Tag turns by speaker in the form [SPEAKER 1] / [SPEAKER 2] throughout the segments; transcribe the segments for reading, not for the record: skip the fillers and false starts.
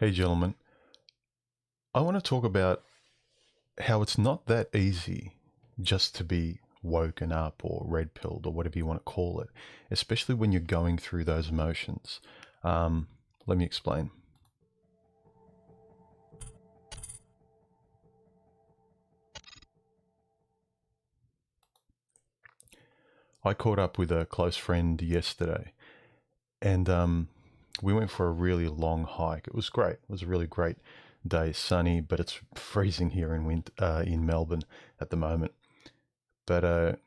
[SPEAKER 1] Hey, gentlemen. I want to talk about how it's not that easy just to be woken up or red pilled or whatever you want to call it, especially when you're going through those emotions. Let me explain. I caught up with a close friend yesterday and we went for a really long hike. It was great. It was a really great day, sunny, but it's freezing here in Melbourne at the moment. But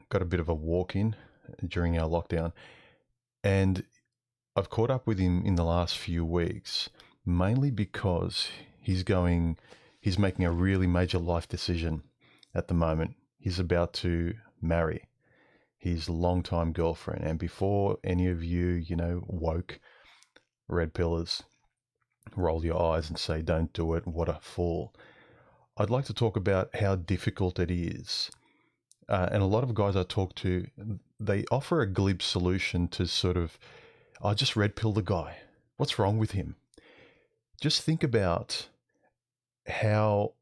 [SPEAKER 1] got a bit of a walk in during our lockdown, and I've caught up with him in the last few weeks, mainly because he's making a really major life decision at the moment. He's about to marry his longtime girlfriend, and before any of woke red pillars, roll your eyes and say, "Don't do it! What a fool!" I'd like to talk about how difficult it is. And a lot of guys I talk to, they offer a glib solution to sort of, I just red pill the guy. What's wrong with him? Just think about how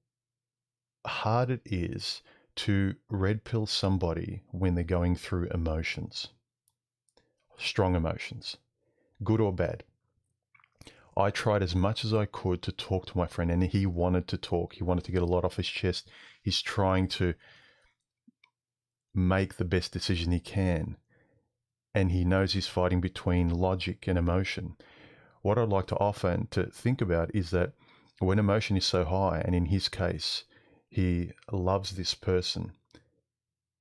[SPEAKER 1] hard it is to red pill somebody when they're going through emotions, strong emotions, good or bad. I tried as much as I could to talk to my friend, and he wanted to talk. He wanted to get a lot off his chest. He's trying to make the best decision he can, and he knows he's fighting between logic and emotion. What I'd like to offer and to think about is that when emotion is so high, and in his case, he loves this person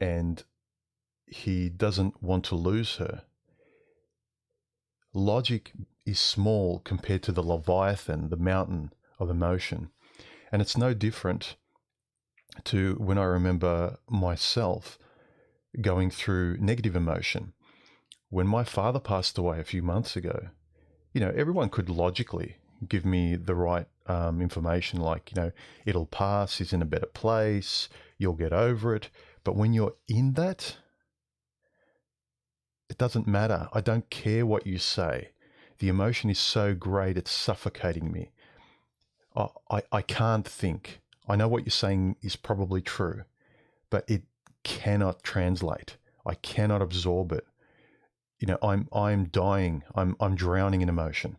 [SPEAKER 1] and he doesn't want to lose her, logic is small compared to the Leviathan, the mountain of emotion. And it's no different to when I remember myself going through negative emotion. When my father passed away a few months ago, everyone could logically give me the right information, like, it'll pass, he's in a better place, you'll get over it. But when you're in that, it doesn't matter. I don't care what you say. The emotion is so great, it's suffocating me. I can't think. I know what you're saying is probably true, but it cannot translate. I cannot absorb it. I'm dying. I'm drowning in emotion.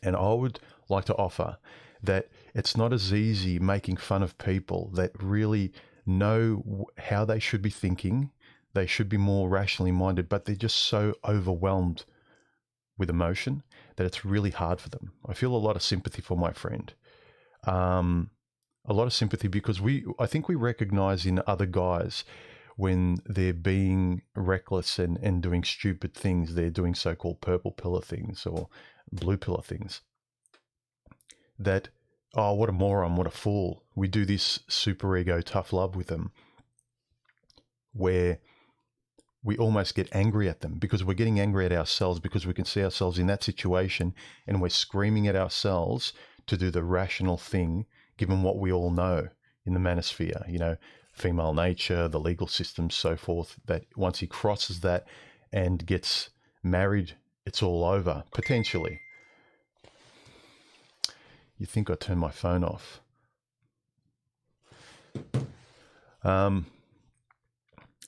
[SPEAKER 1] And I would like to offer that it's not as easy making fun of people that really know how they should be thinking. They should be more rationally minded, but they're just so overwhelmed with emotion that it's really hard for them. I feel a lot of sympathy for my friend. A lot of sympathy because I think we recognize in other guys when they're being reckless and doing stupid things, they're doing so-called purple pillar things or blue pillar things, that, oh, what a moron, what a fool. We do this super ego tough love with them where we almost get angry at them because we're getting angry at ourselves because we can see ourselves in that situation and we're screaming at ourselves to do the rational thing given what we all know in the manosphere, female nature, the legal system, so forth, that once he crosses that and gets married, it's all over, potentially. You think I turned my phone off.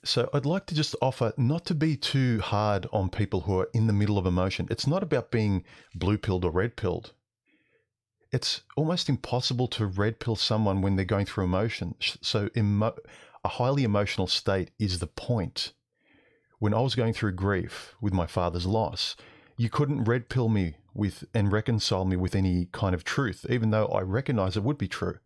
[SPEAKER 1] So I'd like to just offer not to be too hard on people who are in the middle of emotion. It's not about being blue-pilled or red-pilled. It's almost impossible to red pill someone when they're going through emotion. So a highly emotional state is the point. When I was going through grief with my father's loss, you couldn't red pill me and reconcile me with any kind of truth, even though I recognize it would be true.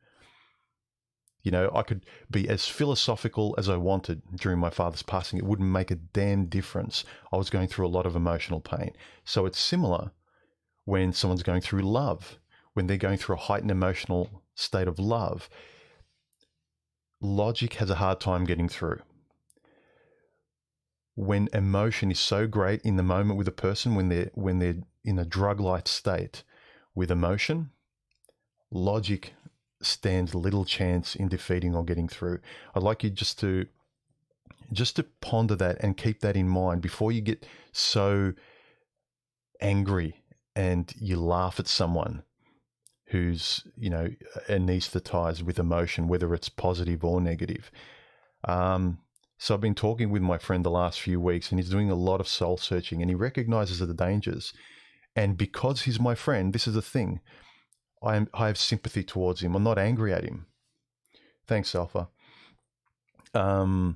[SPEAKER 1] I could be as philosophical as I wanted during my father's passing. It wouldn't make a damn difference. I was going through a lot of emotional pain. So it's similar when someone's going through love. When they're going through a heightened emotional state of love, logic has a hard time getting through. When emotion is so great in the moment with a person, when they're in a drug-like state with emotion, logic stands little chance in defeating or getting through. I'd like you just to ponder that and keep that in mind before you get so angry and you laugh at someone who's, anesthetized with emotion, whether it's positive or negative. So I've been talking with my friend the last few weeks, and he's doing a lot of soul searching, and he recognizes the dangers. And because he's my friend, this is the thing, I have sympathy towards him. I'm not angry at him. Thanks, Alpha. And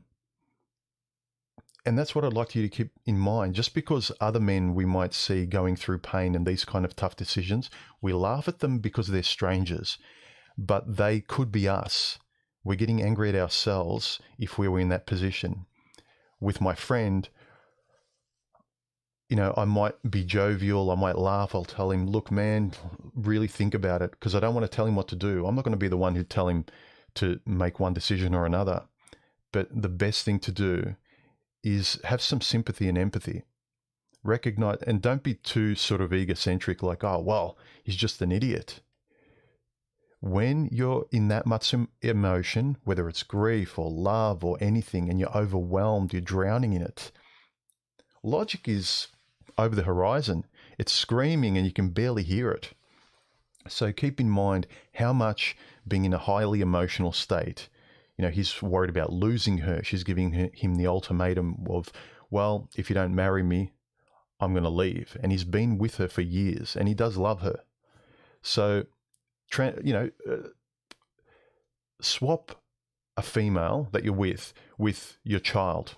[SPEAKER 1] that's what I'd like you to keep in mind. Just because other men we might see going through pain and these kind of tough decisions, we laugh at them because they're strangers, but they could be us. We're getting angry at ourselves if we were in that position. With my friend, I might be jovial, I might laugh, I'll tell him, look, man, really think about it, because I don't want to tell him what to do. I'm not going to be the one who tell him to make one decision or another. But the best thing to do is have some sympathy and empathy. Recognize, and don't be too sort of egocentric, like, oh, well, he's just an idiot. When you're in that much emotion, whether it's grief or love or anything, and you're overwhelmed, you're drowning in it, logic is over the horizon. It's screaming and you can barely hear it. So keep in mind how much being in a highly emotional state, he's worried about losing her. She's giving him the ultimatum of, well, if you don't marry me, I'm going to leave. And he's been with her for years and he does love her. So, swap a female that you're with your child.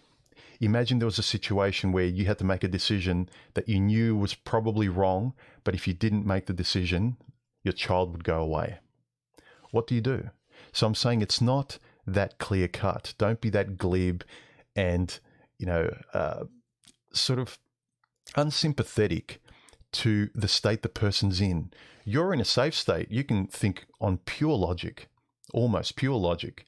[SPEAKER 1] Imagine there was a situation where you had to make a decision that you knew was probably wrong, but if you didn't make the decision, your child would go away. What do you do? So I'm saying it's not that clear cut. Don't be that glib and, sort of unsympathetic to the state the person's in. You're in a safe state. You can think on pure logic, almost pure logic.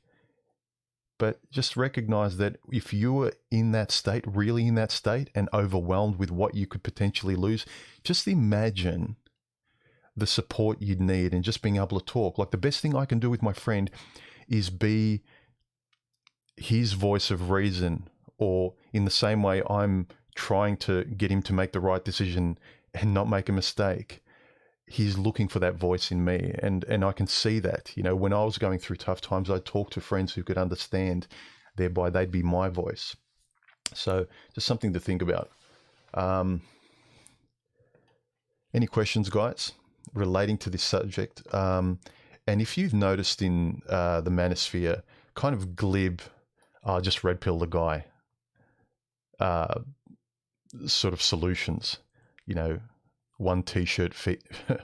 [SPEAKER 1] But just recognize that if you were in that state, really in that state, and overwhelmed with what you could potentially lose, just imagine the support you'd need and just being able to talk. Like, the best thing I can do with my friend is be his voice of reason, or in the same way I'm trying to get him to make the right decision and not make a mistake. He's looking for that voice in me, and I can see that. When I was going through tough times, I'd talk to friends who could understand, thereby they'd be my voice. So just something to think about. Any questions, guys, relating to this subject? And if you've noticed in the manosphere, kind of glib, just red pill the guy, sort of solutions, one t-shirt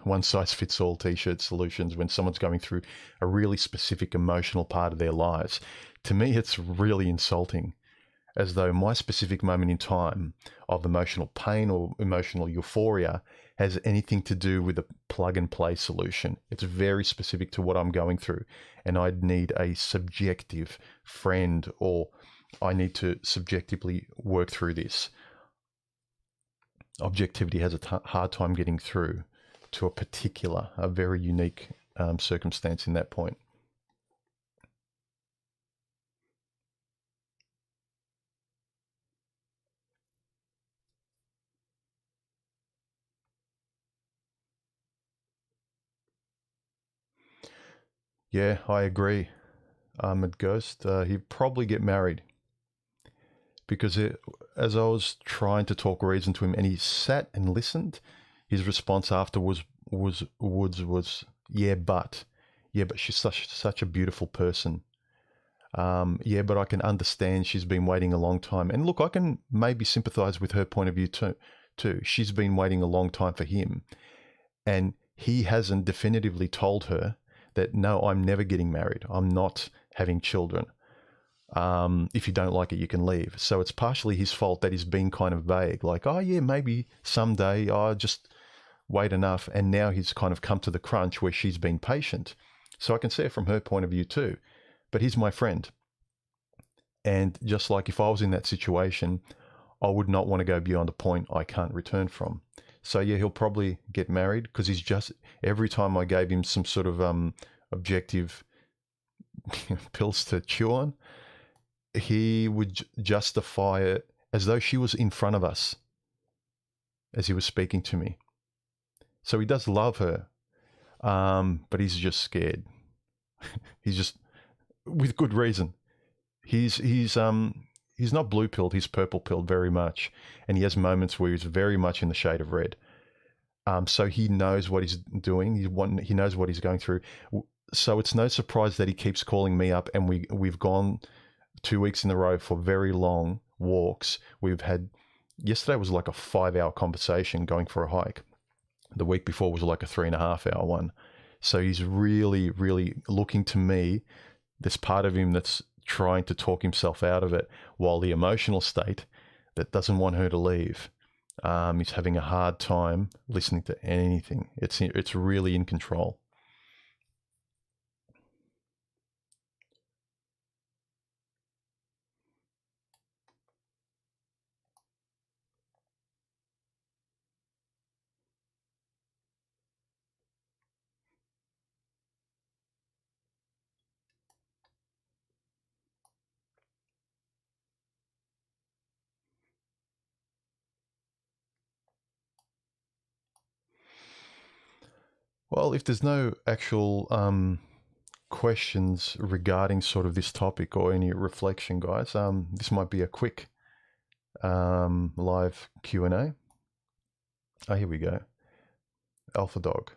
[SPEAKER 1] one size fits all t-shirt solutions when someone's going through a really specific emotional part of their lives. To me, it's really insulting, as though my specific moment in time of emotional pain or emotional euphoria has anything to do with a plug and play solution. It's very specific to what I'm going through, and I'd need a subjective friend, or I need to subjectively work through this. Objectivity has a hard time getting through to a very unique circumstance in that point. Yeah, I agree. At Ghost, he'd probably get married, because as I was trying to talk reason to him and he sat and listened, his response after was yeah, but she's such a beautiful person. Yeah, but I can understand she's been waiting a long time. And look, I can maybe sympathize with her point of view too. She's been waiting a long time for him, and he hasn't definitively told her that, no, I'm never getting married. I'm not having children. If you don't like it, you can leave. So it's partially his fault that he's been kind of vague, like, oh yeah, maybe someday, just wait enough. And now he's kind of come to the crunch where she's been patient. So I can see it from her point of view too. But he's my friend. And just like if I was in that situation, I would not want to go beyond a point I can't return from. So yeah, he'll probably get married, because he's just, every time I gave him some sort of objective pills to chew on, he would justify it as though she was in front of us as he was speaking to me. So he does love her. But he's just scared. He's just, with good reason. He's not blue pilled. He's purple pilled very much, and he has moments where he's very much in the shade of red. So he knows what he's doing. He knows what he's going through. So it's no surprise that he keeps calling me up, and we've gone 2 weeks in a row for very long walks. We've had, yesterday was like a 5-hour conversation going for a hike. The week before was like a 3.5-hour one. So he's really, really looking to me. There's part of him that's trying to talk himself out of it, while the emotional state that doesn't want her to leave, he's having a hard time listening to anything. It's really in control. Well, if there's no actual questions regarding sort of this topic or any reflection, guys, this might be a quick live Q&A. Oh, here we go. Alpha Dog,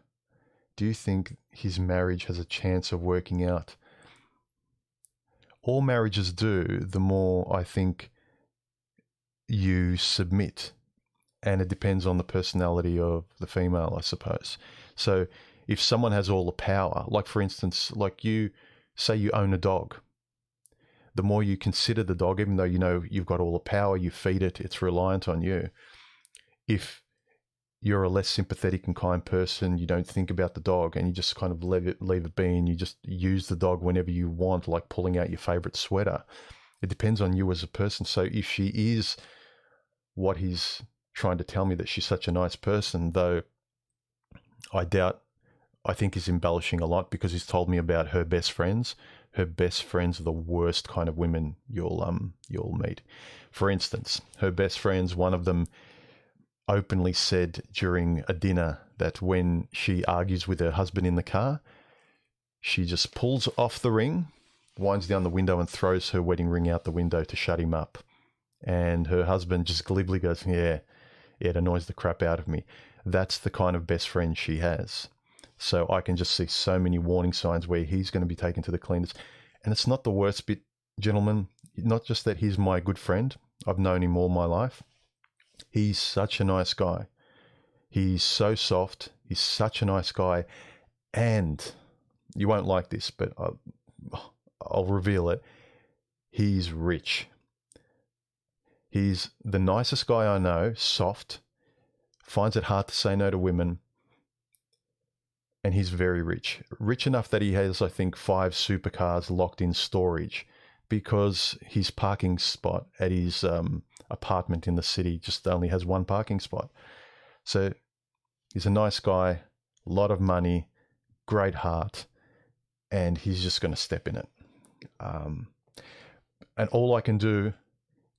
[SPEAKER 1] do you think his marriage has a chance of working out? All marriages do, the more I think you submit. And it depends on the personality of the female, I suppose. So if someone has all the power, like for instance, like you say you own a dog, the more you consider the dog, even though you know you've got all the power, you feed it, it's reliant on you. If you're a less sympathetic and kind person, you don't think about the dog and you just kind of leave it be, and you just use the dog whenever you want, like pulling out your favorite sweater. It depends on you as a person. So if she is what he's trying to tell me, that she's such a nice person, though I think he's embellishing a lot, because he's told me about her best friends. Her best friends are the worst kind of women you'll meet. For instance, her best friends, one of them openly said during a dinner that when she argues with her husband in the car, she just pulls off the ring, winds down the window and throws her wedding ring out the window to shut him up. And her husband just glibly goes, yeah, it annoys the crap out of me. That's the kind of best friend she has. So I can just see so many warning signs where he's going to be taken to the cleaners. And it's not the worst bit, gentlemen. Not just that he's my good friend. I've known him all my life. He's such a nice guy. He's so soft. He's such a nice guy. And you won't like this, but I'll reveal it. He's rich. He's the nicest guy I know, soft, finds it hard to say no to women, and he's very rich. Rich enough that he has, I think, 5 supercars locked in storage, because his parking spot at his apartment in the city just only has 1 parking spot. So he's a nice guy, a lot of money, great heart, and he's just going to step in it. And all I can do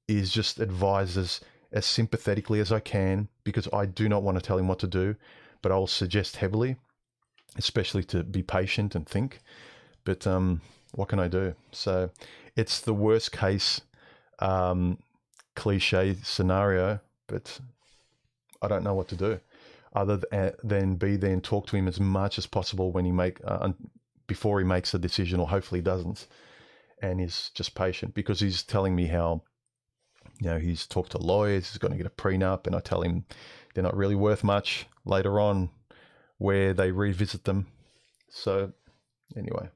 [SPEAKER 1] is just advise as sympathetically as I can, because I do not want to tell him what to do, but I'll suggest heavily, especially to be patient and think. But what can I do? So it's the worst case cliche scenario, but I don't know what to do other than be there and talk to him as much as possible when before he makes a decision, or hopefully doesn't, and is just patient, because he's telling me how, he's talked to lawyers, he's going to get a prenup, and I tell him they're not really worth much later on where they revisit them. So anyway,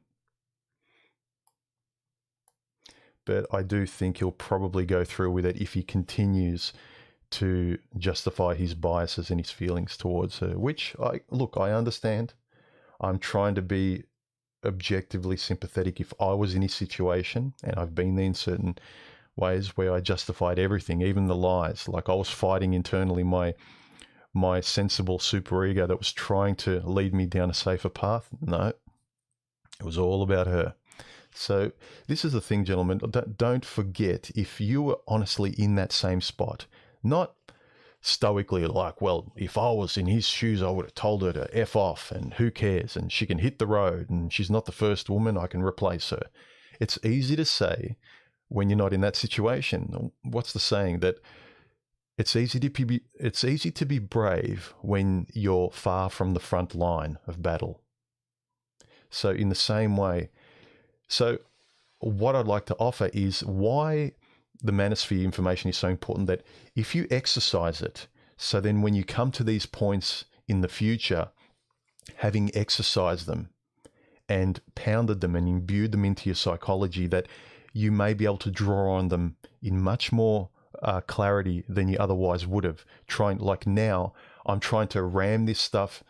[SPEAKER 1] but I do think he'll probably go through with it if he continues to justify his biases and his feelings towards her, which I understand. I'm trying to be objectively sympathetic. If I was in his situation, and I've been there in certain ways where I justified everything, even the lies, like I was fighting internally my sensible superego that was trying to lead me down a safer path. No, it was all about her. So this is the thing, gentlemen, don't forget, if you were honestly in that same spot, not stoically like, well, if I was in his shoes, I would have told her to F off and who cares, and she can hit the road and she's not the first woman, I can replace her. It's easy to say when you're not in that situation. What's the saying? That it's easy to be brave when you're far from the front line of battle. So in the same way, so what I'd like to offer is why the manosphere information is so important, that if you exercise it, so then when you come to these points in the future, having exercised them and pounded them and imbued them into your psychology, that you may be able to draw on them in much more clarity than you otherwise would have. Like now, I'm trying to ram this stuff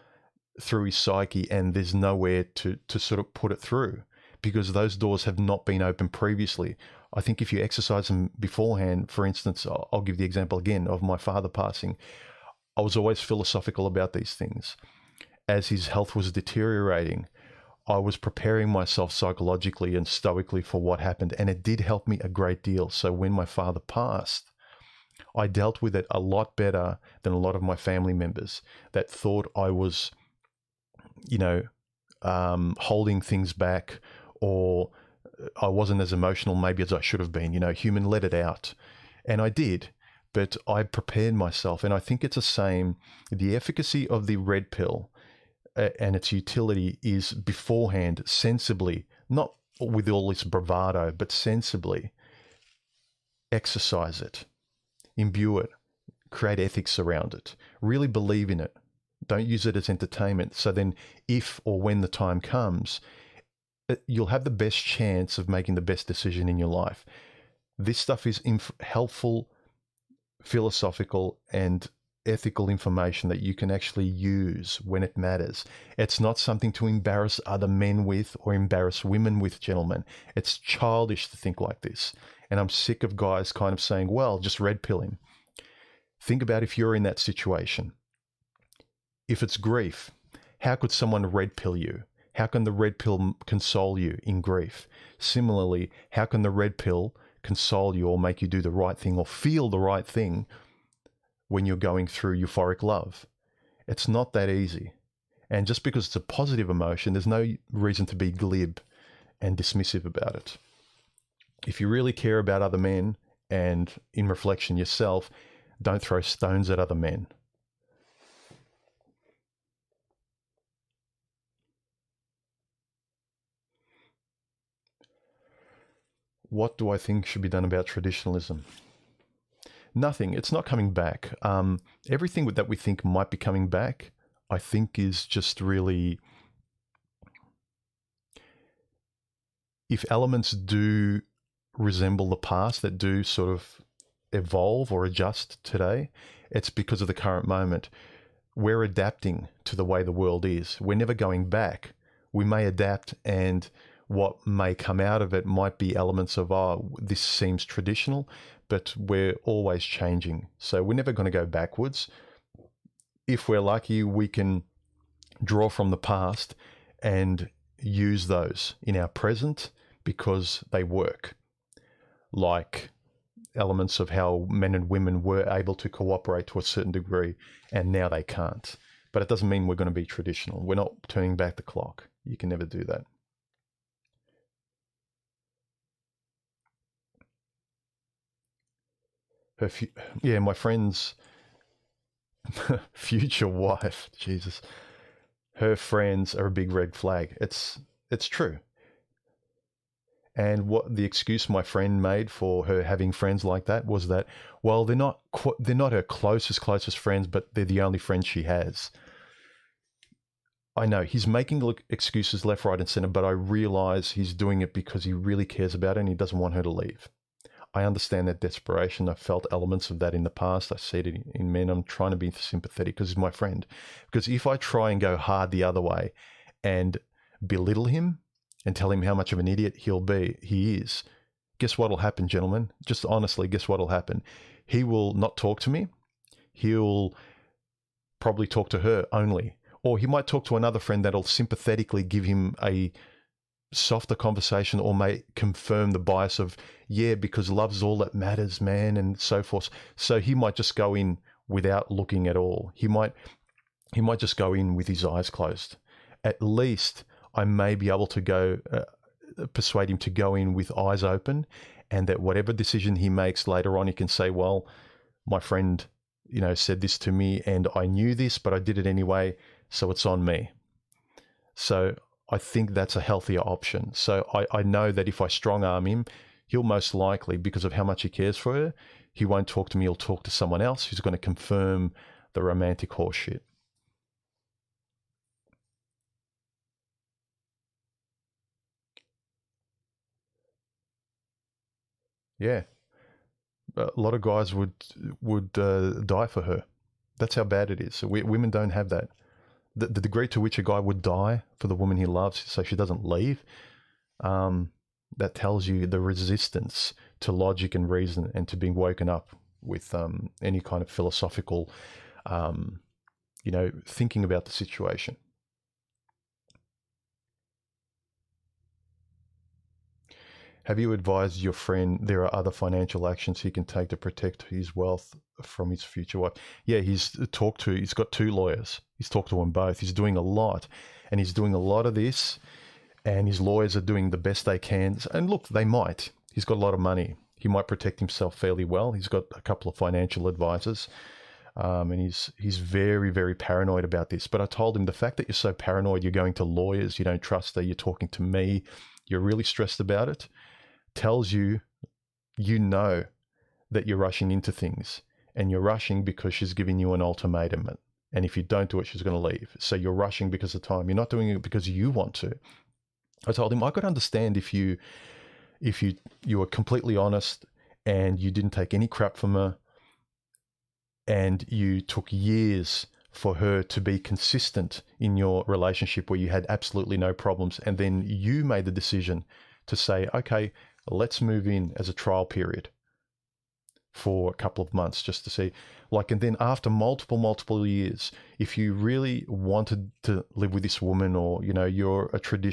[SPEAKER 1] through his psyche and there's nowhere to sort of put it through because those doors have not been open previously. I think if you exercise them beforehand, for instance, I'll give the example again of my father passing. I was always philosophical about these things. As his health was deteriorating, I was preparing myself psychologically and stoically for what happened, and it did help me a great deal. So when my father passed, I dealt with it a lot better than a lot of my family members that thought I was, holding things back, or I wasn't as emotional maybe as I should have been. Human, let it out. And I did, but I prepared myself. And I think it's the same. The efficacy of the red pill and its utility is beforehand, sensibly, not with all this bravado, but sensibly exercise it, imbue it, create ethics around it, really believe in it. Don't use it as entertainment. So then if or when the time comes, you'll have the best chance of making the best decision in your life. This stuff is helpful, philosophical, and ethical information that you can actually use when it matters. It's not something to embarrass other men with or embarrass women with, gentlemen. It's childish to think like this. And I'm sick of guys kind of saying, well, just red pill him. Think about if you're in that situation. If it's grief, how could someone red pill you? How can the red pill console you in grief? Similarly, how can the red pill console you or make you do the right thing or feel the right thing when you're going through euphoric love? It's not that easy. And just because it's a positive emotion, there's no reason to be glib and dismissive about it. If you really care about other men and in reflection yourself, don't throw stones at other men. What do I think should be done about traditionalism? Nothing. It's not coming back. Everything that we think might be coming back, I think is just really... If elements do resemble the past, that do sort of evolve or adjust today, it's because of the current moment. We're adapting to the way the world is. We're never going back. We may adapt, and what may come out of it might be elements of, this seems traditional, but we're always changing. So we're never going to go backwards. If we're lucky, we can draw from the past and use those in our present because they work. Like elements of how men and women were able to cooperate to a certain degree, and now they can't. But it doesn't mean we're going to be traditional. We're not turning back the clock. You can never do that. My friend's future wife, Jesus, her friends are a big red flag. It's true. And what the excuse my friend made for her having friends like that was that, well, they're not her closest friends, but they're the only friends she has. I know he's making excuses left, right, and center, but I realize he's doing it because he really cares about it and he doesn't want her to leave. I understand that desperation. I've felt elements of that in the past. I see it in men. I'm trying to be sympathetic because he's my friend. Because if I try and go hard the other way and belittle him and tell him how much of an idiot he is, guess what will happen, gentlemen? Just honestly, guess what will happen? He will not talk to me. He'll probably talk to her only. Or he might talk to another friend that'll sympathetically give him a softer conversation or may confirm the bias of, yeah, because love's all that matters, man, and so forth. So he might just go in without looking at all. He might just go in with his eyes closed. At least I may be able to persuade him to go in with eyes open, and that whatever decision he makes later on, he can say, well, my friend, said this to me and I knew this, but I did it anyway, so it's on me. So I think that's a healthier option. So I know that if I strong arm him, he'll most likely, because of how much he cares for her, he won't talk to me, he'll talk to someone else who's going to confirm the romantic horseshit. Yeah. A lot of guys would die for her. That's how bad it is. So women don't have that. The degree to which a guy would die for the woman he loves so she doesn't leave, that tells you the resistance to logic and reason and to being woken up with any kind of philosophical, thinking about the situation. Have you advised your friend there are other financial actions he can take to protect his wealth from his future wife? Yeah, he's got 2 lawyers. He's talked to them both. He's doing a lot. And he's doing a lot of this. And his lawyers are doing the best they can. And look, they might. He's got a lot of money. He might protect himself fairly well. He's got a couple of financial advisors. And he's very, very paranoid about this. But I told him the fact that you're so paranoid, you're going to lawyers, you don't trust her, you're talking to me, you're really stressed about it, tells you that you're rushing into things, and you're rushing because she's giving you an ultimatum, and if you don't do it, she's going to leave. So you're rushing because of time. You're not doing it because you want to. I told him I could understand if you were completely honest and you didn't take any crap from her, and you took years for her to be consistent in your relationship where you had absolutely no problems, and then you made the decision to say, okay, let's move in as a trial period for a couple of months just to see, and then after multiple years, if you really wanted to live with this woman, or, you're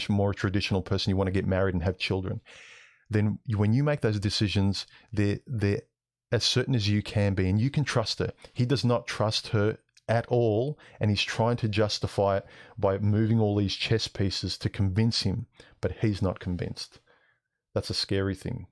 [SPEAKER 1] more traditional person, you want to get married and have children, then when you make those decisions, they're as certain as you can be, and you can trust her. He does not trust her at all, and he's trying to justify it by moving all these chess pieces to convince him, but he's not convinced. That's a scary thing.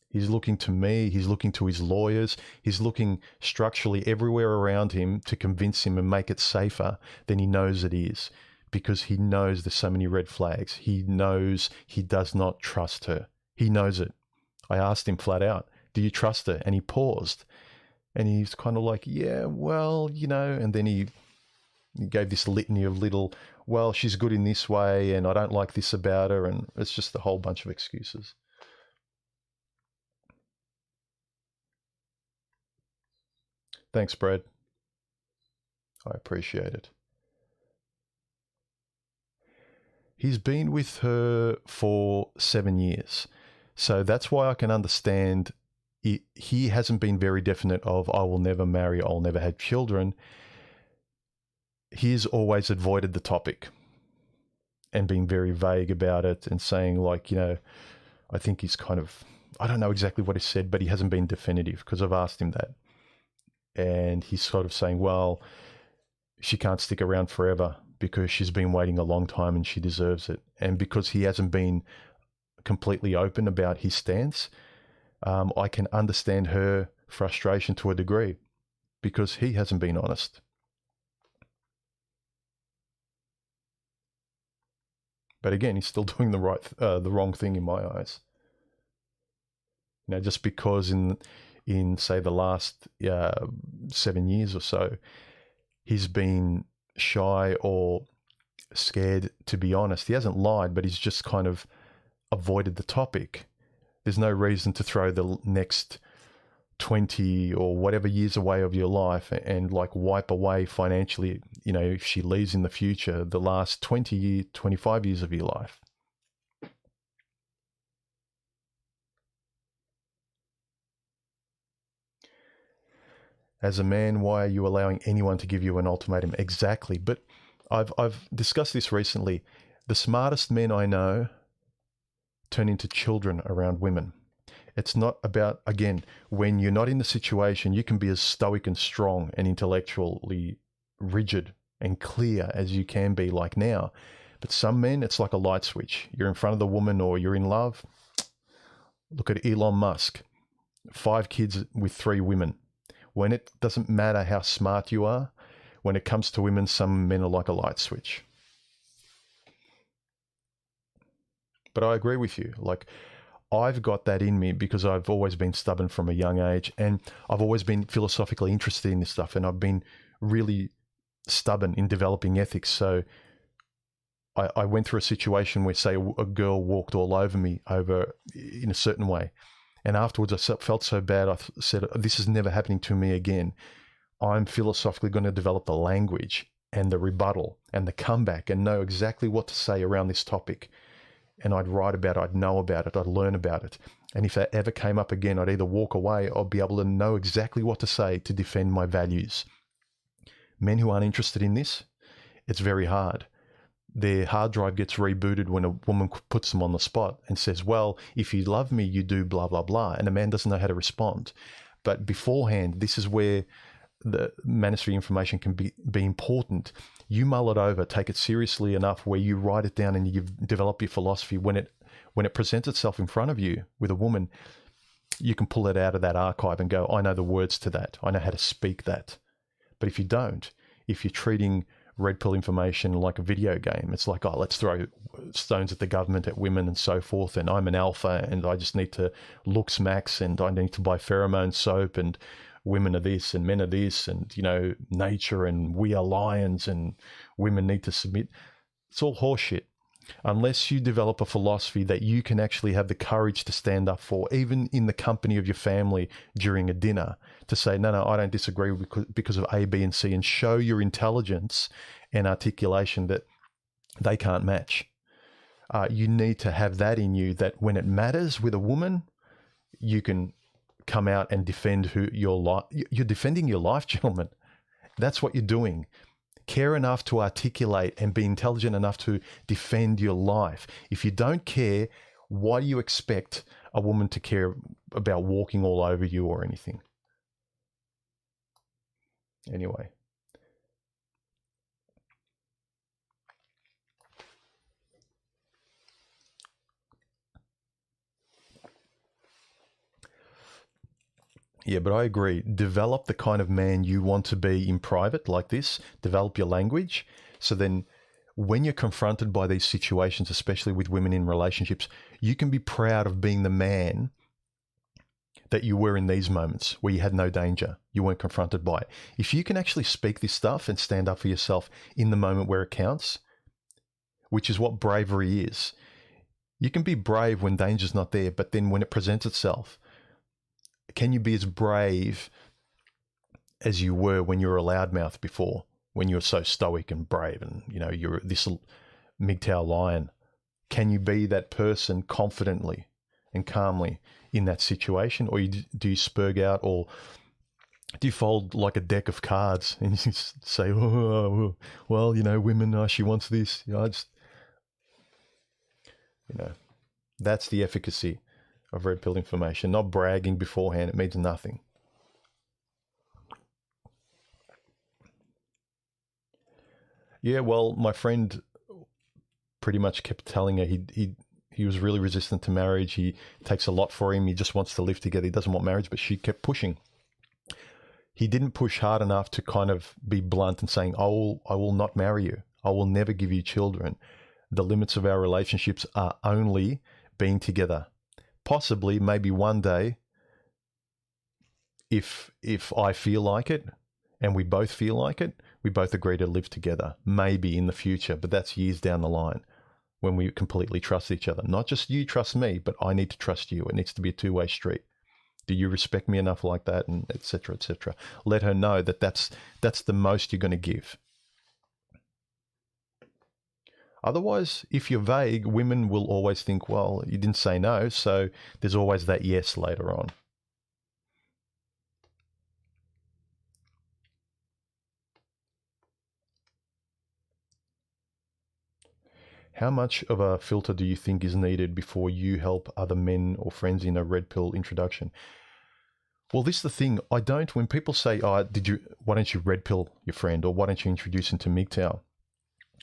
[SPEAKER 1] He's looking to me, he's looking to his lawyers, he's looking structurally everywhere around him to convince him and make it safer than he knows it is, because he knows there's so many red flags. He knows he does not trust her. He knows it. I asked him flat out, do you trust her? And he paused, and he's kind of like, yeah, well, and then he gave this litany of little, well, she's good in this way, and I don't like this about her, and it's just a whole bunch of excuses. Thanks, Brad. I appreciate it. He's been with her for 7 years. So that's why I can understand it. He hasn't been very definite of, I will never marry, I'll never have children. He's always avoided the topic and been very vague about it, and saying I think he's I don't know exactly what he said, but he hasn't been definitive because I've asked him that. And he's sort of saying, well, she can't stick around forever because she's been waiting a long time and she deserves it. And because he hasn't been completely open about his stance, I can understand her frustration to a degree, because he hasn't been honest. But again, he's still doing the wrong thing in my eyes. Just because in say the last 7 years or so, he's been shy or scared to be honest. He hasn't lied, but he's just kind of avoided the topic. There's no reason to throw the next 20 or whatever years away of your life and wipe away financially, if she leaves in the future, the last 25 years of your life. As a man, why are you allowing anyone to give you an ultimatum? Exactly. But I've discussed this recently. The smartest men I know turn into children around women. It's not about, again, when you're not in the situation, you can be as stoic and strong and intellectually rigid and clear as you can be like now. But some men, it's like a light switch. You're in front of the woman or you're in love. Look at Elon Musk, 5 kids with 3 women. When it doesn't matter how smart you are, when it comes to women, some men are like a light switch. But I agree with you. Like, I've got that in me because I've always been stubborn from a young age, and I've always been philosophically interested in this stuff, and I've been really stubborn in developing ethics. So I went through a situation where, say, a girl walked all over me in a certain way. And afterwards, I felt so bad. I said, this is never happening to me again. I'm philosophically going to develop the language and the rebuttal and the comeback and know exactly what to say around this topic. And I'd write about it, I'd know about it, I'd learn about it. And if that ever came up again, I'd either walk away or be able to know exactly what to say to defend my values. Men who aren't interested in this, it's very hard. Their hard drive gets rebooted when a woman puts them on the spot and says, well, if you love me, you do blah, blah, blah. And a man doesn't know how to respond. But beforehand, this is where the manosphere information can be important. You mull it over, take it seriously enough where you write it down and you develop your philosophy. When it presents itself in front of you with a woman, you can pull it out of that archive and go, I know the words to that. I know how to speak that. But if you don't, if you're treating red pill information like a video game, it's like, oh, let's throw stones at the government, at women and so forth, and I'm an alpha and I just need to looks max and I need to buy pheromone soap and women are this and men are this and, nature and we are lions and women need to submit. It's all horseshit. Unless you develop a philosophy that you can actually have the courage to stand up for, even in the company of your family during a dinner, to say, no, I don't disagree because of A, B, and C, and show your intelligence and articulation that they can't match. You need to have that in you, that when it matters with a woman, you can come out and defend you're defending your life, gentlemen. That's what you're doing. Care enough to articulate and be intelligent enough to defend your life. If you don't care, why do you expect a woman to care about walking all over you or anything? Anyway. Yeah, but I agree. Develop the kind of man you want to be in private like this. Develop your language. So then when you're confronted by these situations, especially with women in relationships, you can be proud of being the man that you were in these moments where you had no danger. You weren't confronted by it. If you can actually speak this stuff and stand up for yourself in the moment where it counts, which is what bravery is. You can be brave when danger's not there, but then when it presents itself, can you be as brave as you were when you were a loudmouth before, when you were so stoic and brave and, you're this MGTOW lion? Can you be that person confidently and calmly in that situation? Or do you spurg out, or do you fold like a deck of cards and you say, oh, well, women, she wants this. That's the efficacy of red pill information, not bragging beforehand. It means nothing. Yeah, well, my friend pretty much kept telling her he was really resistant to marriage. He takes a lot for him. He just wants to live together. He doesn't want marriage, but she kept pushing. He didn't push hard enough to kind of be blunt and saying, I will not marry you. I will never give you children. The limits of our relationships are only being together. Possibly, maybe one day, if I feel like it and we both feel like it, we both agree to live together, maybe in the future, but that's years down the line when we completely trust each other. Not just you trust me, but I need to trust you. It needs to be a two-way street. Do you respect me enough like that? And et cetera, et cetera. Let her know that that's the most you're going to give. Otherwise, if you're vague, women will always think, well, you didn't say no, so there's always that yes later on. How much of a filter do you think is needed before you help other men or friends in a red pill introduction? Well, this is the thing. I don't, when people say, oh, why don't you red pill your friend, or why don't you introduce him to MGTOW?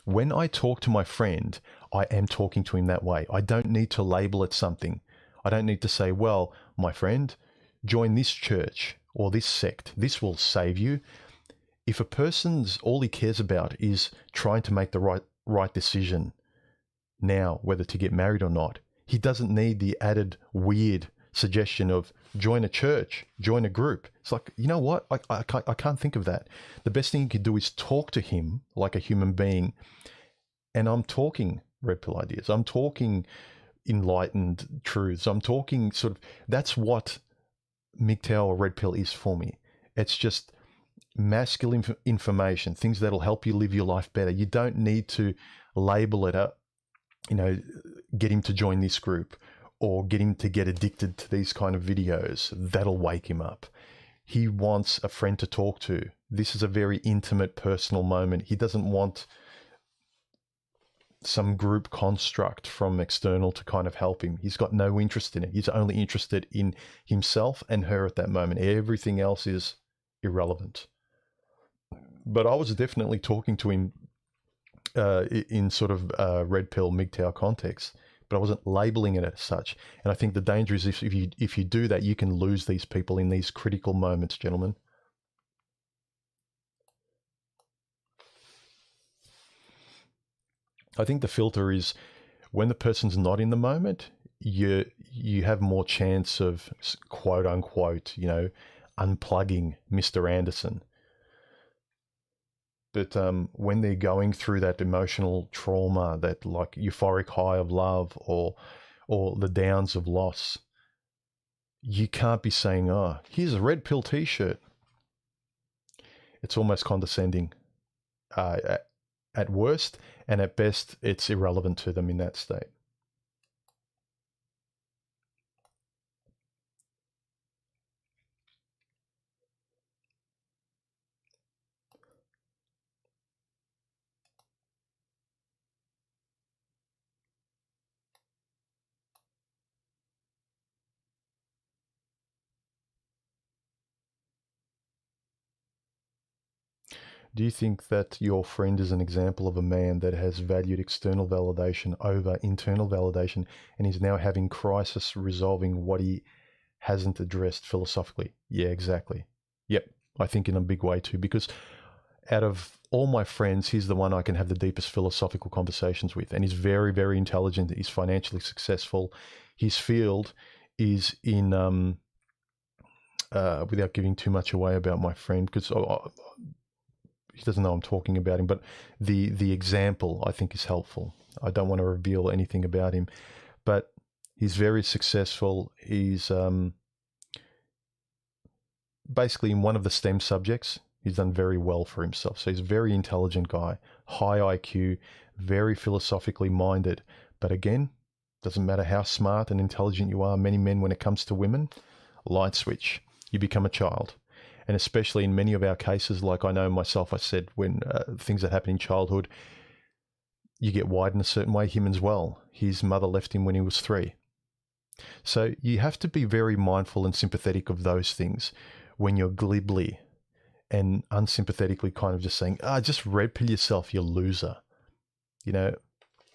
[SPEAKER 1] When I talk to my friend, I am talking to him that way. I don't need to label it something. I don't need to say, well, my friend, join this church or this sect. This will save you. If a person's all he cares about is trying to make the right decision now, whether to get married or not, he doesn't need the added weird suggestion of join a church, join a group. It's like, you know what? I can't think of that. The best thing you could do is talk to him like a human being. And I'm talking red pill ideas. I'm talking enlightened truths. I'm talking sort of, that's what MGTOW or red pill is for me. It's just masculine information, things that'll help you live your life better. You don't need to label it up, get him to join this group or get him to get addicted to these kind of videos. That'll wake him up. He wants a friend to talk to. This is a very intimate, personal moment. He doesn't want some group construct from external to kind of help him. He's got no interest in it. He's only interested in himself and her at that moment. Everything else is irrelevant. But I was definitely talking to him in sort of red pill MGTOW context, but I wasn't labeling it as such. And I think the danger is if you do that, you can lose these people in these critical moments, gentlemen. I think the filter is when the person's not in the moment, you have more chance of quote unquote, unplugging Mr. Anderson. But when they're going through that emotional trauma, that like euphoric high of love or the downs of loss, you can't be saying, oh, here's a red pill t-shirt. It's almost condescending at worst, and at best, it's irrelevant to them in that state. Do you think that your friend is an example of a man that has valued external validation over internal validation and is now having crisis resolving what he hasn't addressed philosophically? Yeah, exactly. Yep, I think in a big way too, because out of all my friends, he's the one I can have the deepest philosophical conversations with, and he's very, very intelligent. He's financially successful. His field is in, without giving too much away about my friend, because he doesn't know I'm talking about him, but the example I think is helpful. I don't want to reveal anything about him, but he's very successful. He's basically in one of the STEM subjects. He's done very well for himself. So he's a very intelligent guy, high IQ, very philosophically minded. But again, doesn't matter how smart and intelligent you are, many men, when it comes to women, light switch, you become a child. And especially in many of our cases, like I know myself, I said when things that happen in childhood, you get wired in a certain way, him as well. His mother left him when he was 3. So you have to be very mindful and sympathetic of those things when you're glibly and unsympathetically kind of just saying, just red pill yourself, you loser.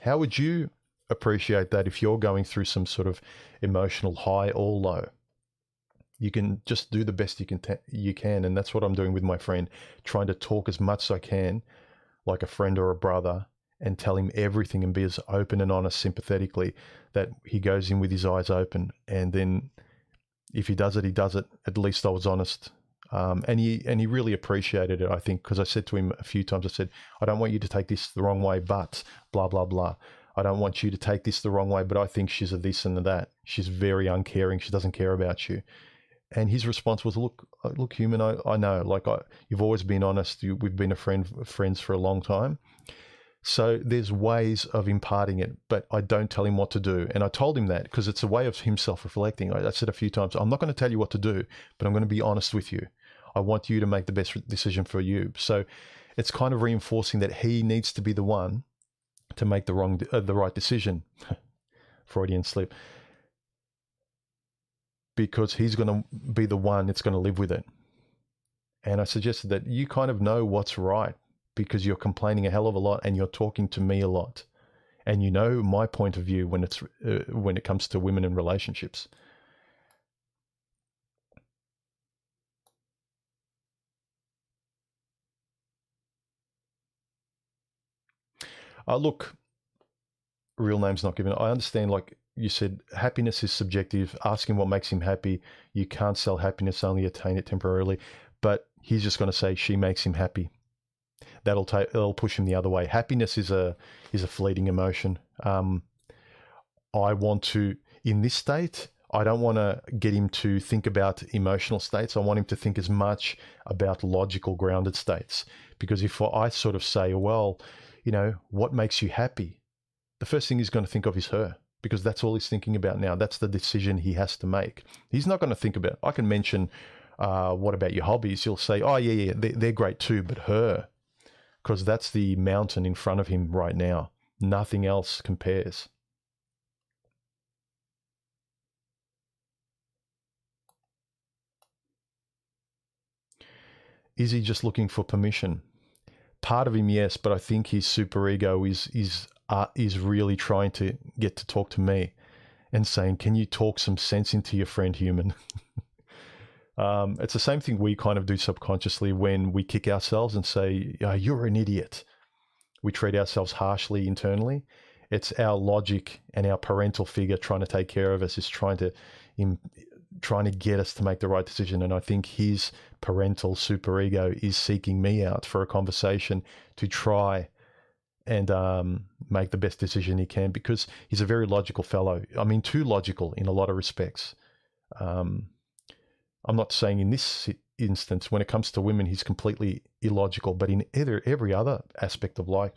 [SPEAKER 1] How would you appreciate that if you're going through some sort of emotional high or low? You can just do the best you can, and that's what I'm doing with my friend, trying to talk as much as I can, like a friend or a brother, and tell him everything and be as open and honest sympathetically that he goes in with his eyes open. And then if he does it, he does it. At least I was honest. And he really appreciated it, I think, because I said to him a few times, I said, I don't want you to take this the wrong way, but blah, blah, blah. I don't want you to take this the wrong way, but I think she's a this and a that. She's very uncaring. She doesn't care about you. And his response was, look, human, I know, you've always been honest. We've been friends for a long time. So there's ways of imparting it, but I don't tell him what to do. And I told him that because it's a way of him self-reflecting. I said a few times, I'm not going to tell you what to do, but I'm going to be honest with you. I want you to make the best decision for you. So it's kind of reinforcing that he needs to be the one to make the right decision. Freudian slip. Because he's going to be the one that's going to live with it. And I suggested that you kind of know what's right because you're complaining a hell of a lot and you're talking to me a lot. And you know my point of view when it comes to women in relationships. Look, real name's not given. I understand, like you said, happiness is subjective. Ask him what makes him happy. You can't sell happiness, only attain it temporarily. But he's just going to say she makes him happy. That'll push him the other way. Happiness is a fleeting emotion. I want to, in this state, I don't want to get him to think about emotional states. I want him to think as much about logical, grounded states. Because if I sort of say, well, you know, what makes you happy? The first thing he's going to think of is her, because that's all he's thinking about now. That's the decision he has to make. He's not going to think about, I can mention, what about your hobbies? He'll say, oh, yeah, they're great too, but her, because that's the mountain in front of him right now. Nothing else compares. Is he just looking for permission? Part of him, yes, but I think his superego is really trying to get to talk to me and saying, can you talk some sense into your friend human? It's the same thing we kind of do subconsciously when we kick ourselves and say, oh, you're an idiot. We treat ourselves harshly internally. It's our logic and our parental figure trying to take care of us, is trying to get us to make the right decision. And I think his parental superego is seeking me out for a conversation to try and make the best decision he can, because he's a very logical fellow. I mean, too logical in a lot of respects. I'm not saying in this instance, when it comes to women, he's completely illogical, but in every other aspect of life,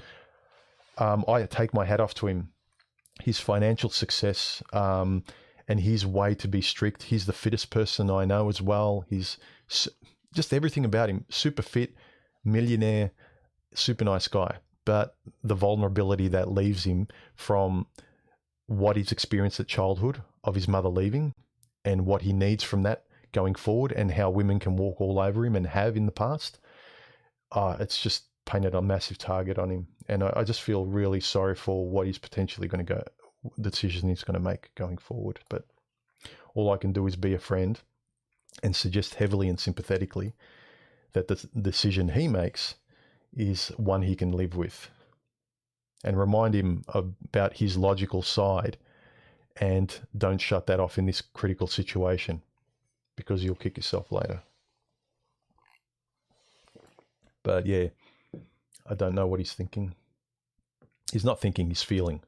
[SPEAKER 1] I take my hat off to him. His financial success, and his way to be strict. He's the fittest person I know as well. He's just everything about him. Super fit, millionaire, super nice guy. But the vulnerability that leaves him from what he's experienced at childhood of his mother leaving, and what he needs from that going forward, and how women can walk all over him and have in the past, it's just painted a massive target on him. And I just feel really sorry for what he's potentially going to go, the decision he's going to make going forward. But all I can do is be a friend and suggest heavily and sympathetically that the decision he makes is one he can live with, and remind him about his logical side, and don't shut that off in this critical situation, because you'll kick yourself later. But yeah, I don't know what he's thinking. He's not thinking, he's feeling,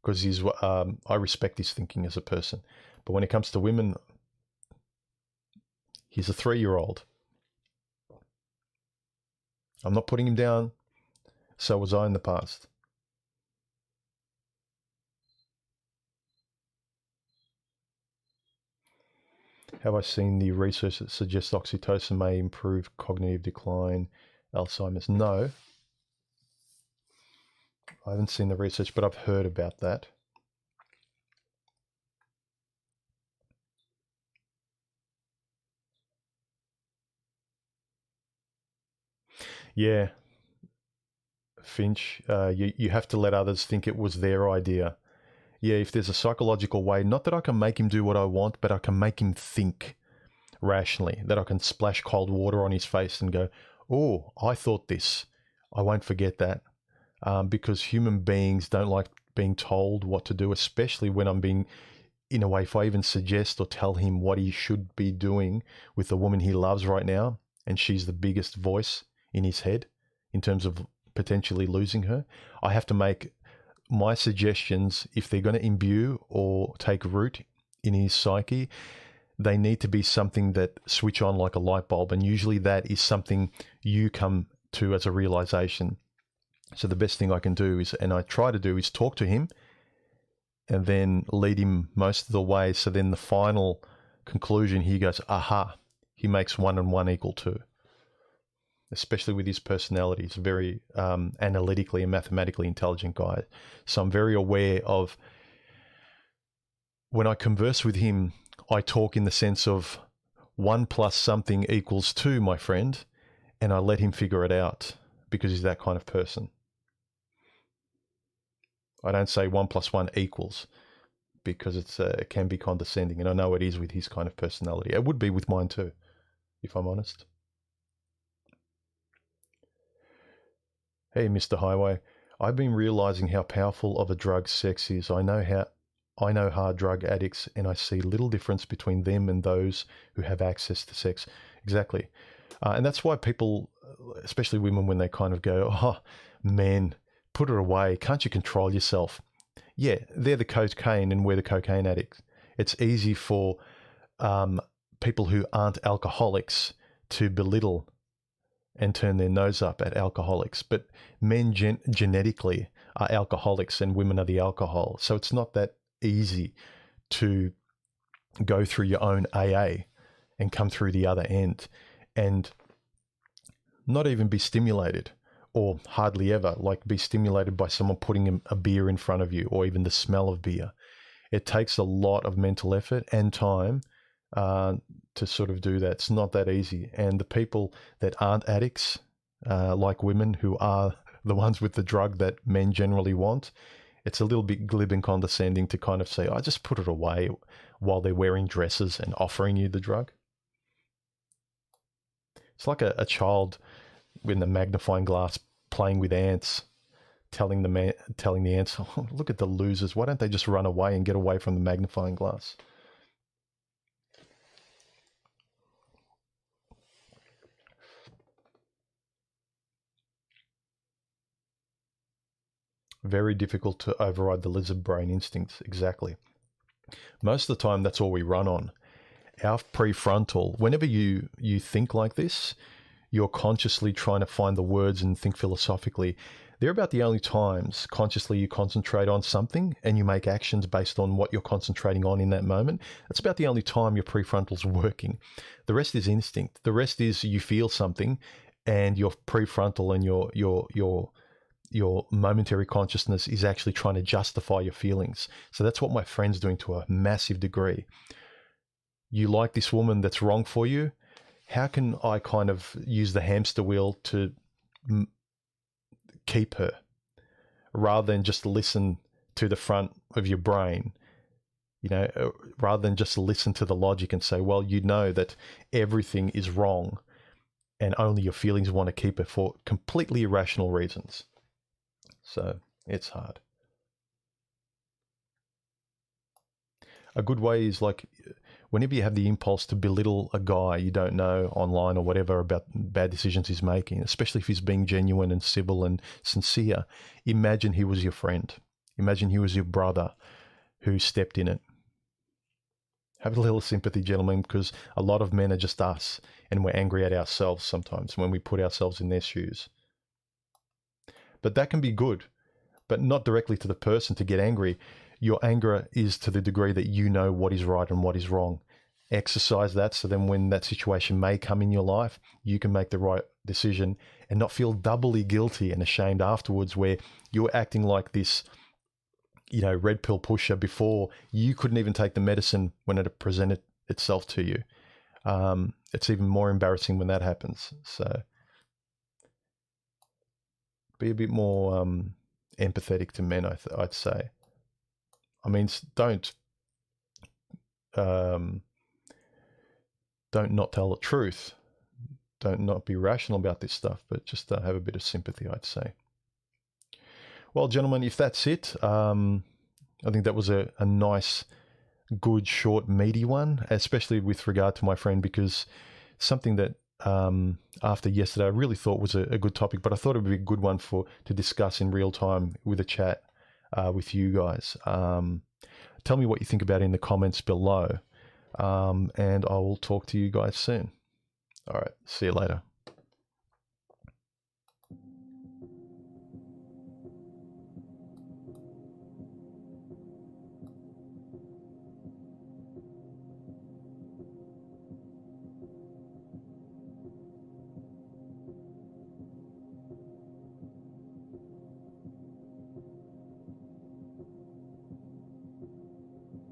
[SPEAKER 1] because I respect his thinking as a person. But when it comes to women, he's a 3-year-old. I'm not putting him down. So was I in the past. Have I seen the research that suggests oxytocin may improve cognitive decline, Alzheimer's? No. I haven't seen the research, but I've heard about that. Yeah, Finch, you have to let others think it was their idea. Yeah, if there's a psychological way, not that I can make him do what I want, but I can make him think rationally, that I can splash cold water on his face and go, oh, I thought this. I won't forget that. Because human beings don't like being told what to do, especially when I'm being, in a way, if I even suggest or tell him what he should be doing with the woman he loves right now, and she's the biggest voice in his head in terms of potentially losing her, I have to make my suggestions, if they're going to imbue or take root in his psyche, they need to be something that switch on like a light bulb. And usually that is something you come to as a realization. So the best thing I can do is, and I try to do, is talk to him and then lead him most of the way. So then the final conclusion, he goes, aha, he makes 1 and 1 equal 2. especially with his personality. He's a very analytically and mathematically intelligent guy. So I'm very aware of, when I converse with him, I talk in the sense of 1 plus something equals 2, my friend, and I let him figure it out because he's that kind of person. I don't say 1 plus 1 equals, because it can be condescending, and I know it is with his kind of personality. It would be with mine too, if I'm honest. Hey, Mr. Highway, I've been realizing how powerful of a drug sex is. I know hard drug addicts, and I see little difference between them and those who have access to sex. Exactly. And that's why people, especially women, when they kind of go, oh, men, put it away. Can't you control yourself? Yeah, they're the cocaine and we're the cocaine addicts. It's easy for people who aren't alcoholics to belittle and turn their nose up at alcoholics. But men genetically are alcoholics and women are the alcohol. So it's not that easy to go through your own AA and come through the other end and not even be stimulated, or hardly ever, like, be stimulated by someone putting a beer in front of you, or even the smell of beer. It takes a lot of mental effort and time to sort of do that. It's not that easy. And the people that aren't addicts, like women who are the ones with the drug that men generally want, it's a little bit glib and condescending to kind of say, I just put it away, while they're wearing dresses and offering you the drug. It's like a child with the magnifying glass playing with ants, telling the ants, oh, look at the losers, why don't they just run away and get away from the magnifying glass? Very difficult to override the lizard brain instincts. Exactly. Most of the time, that's all we run on. Our prefrontal, whenever you think like this, you're consciously trying to find the words and think philosophically. They're about the only times consciously you concentrate on something and you make actions based on what you're concentrating on in that moment. That's about the only time your prefrontal's working. The rest is instinct. The rest is you feel something and your prefrontal and your momentary consciousness is actually trying to justify your feelings. So that's what my friend's doing to a massive degree. You like this woman that's wrong for you. How can I kind of use the hamster wheel to keep her, rather than just listen to the front of your brain, rather than just listen to the logic and say, well, you know that everything is wrong and only your feelings want to keep it for completely irrational reasons. So it's hard. A good way is, like, whenever you have the impulse to belittle a guy you don't know online or whatever about bad decisions he's making, especially if he's being genuine and civil and sincere, imagine he was your friend. Imagine he was your brother who stepped in it. Have a little sympathy, gentlemen, because a lot of men are just us, and we're angry at ourselves sometimes when we put ourselves in their shoes. But that can be good, but not directly to the person to get angry. Your anger is to the degree that you know what is right and what is wrong. Exercise that, so then when that situation may come in your life, you can make the right decision and not feel doubly guilty and ashamed afterwards, where you're acting like this, red pill pusher before you couldn't even take the medicine when it presented itself to you. It's even more embarrassing when that happens. So be a bit more empathetic to men, I'd say. I mean, don't not tell the truth. Don't not be rational about this stuff, but just have a bit of sympathy, I'd say. Well, gentlemen, if that's it, I think that was a nice, good, short, meaty one, especially with regard to my friend, because something that after yesterday I really thought was a good topic, but I thought it would be a good one to discuss in real time with a chat with you guys. Tell me what you think about it in the comments below, and I will talk to you guys soon. All right, see you later.